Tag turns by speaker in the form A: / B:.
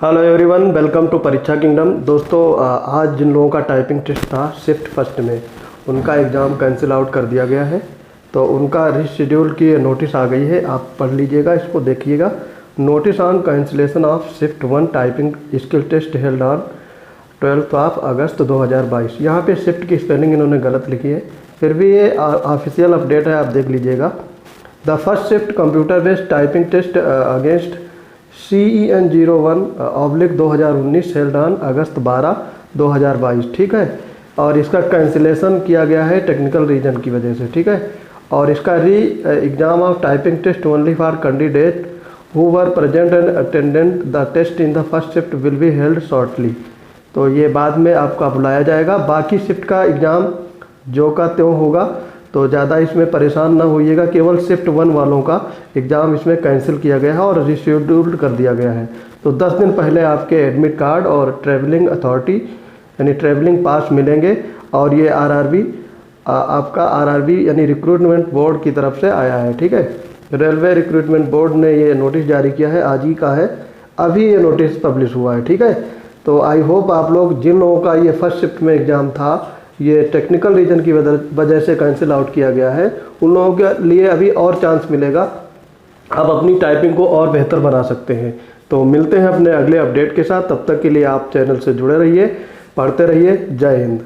A: Hello everyone, welcome to परीक्षा kingdom. दोस्तों, आज जिन लोगों का टाइपिंग टेस्ट था शिफ्ट फर्स्ट में, उनका एग्ज़ाम कैंसिल आउट कर दिया गया है। तो उनका रीशेड्यूल की नोटिस आ गई है, आप पढ़ लीजिएगा, इसको देखिएगा। Notice on cancellation of shift 1 typing skill test held on 12 August 2022। यहाँ पे शिफ्ट की स्पेलिंग इन्होंने गलत लिखी है, फिर भी ये ऑफिशियल अपडेट है, आप देख लीजिएगा। The first shift computer based typing test against CEN 01/2019 held on August 12 2022। ठीक है, और इसका कैंसिलेशन किया गया है टेक्निकल रीजन की वजह से। ठीक है, और इसका exam of typing test only for candidate who were present and attendant the test in the first shift will be held shortly. तो ये बाद में आपका बुलाया जाएगा। बाकी शिफ्ट का एग्ज़ाम जो का त्यों होगा, तो ज़्यादा इसमें परेशान ना होइएगा। केवल शिफ्ट 1 वालों का एग्ज़ाम इसमें कैंसिल किया गया है और रिशेड्यूल्ड कर दिया गया है। तो 10 दिन पहले आपके एडमिट कार्ड और ट्रैवलिंग अथॉरिटी यानी ट्रैवलिंग पास मिलेंगे। और ये RRB आपका RRB यानी रिक्रूटमेंट बोर्ड की तरफ से आया है। ठीक है, रेलवे रिक्रूटमेंट बोर्ड ने ये नोटिस जारी किया है, आज ही का है, अभी ये नोटिस पब्लिश हुआ है। ठीक है, तो आई होप आप लोग, जिन लोगों का ये फर्स्ट शिफ्ट में एग्ज़ाम था, ये टेक्निकल रीजन की वजह से कैंसिल आउट किया गया है, उन लोगों के लिए अभी और चांस मिलेगा। आप अपनी टाइपिंग को और बेहतर बना सकते हैं। तो मिलते हैं अपने अगले अपडेट के साथ, तब तक के लिए आप चैनल से जुड़े रहिए, पढ़ते रहिए। जय हिंद।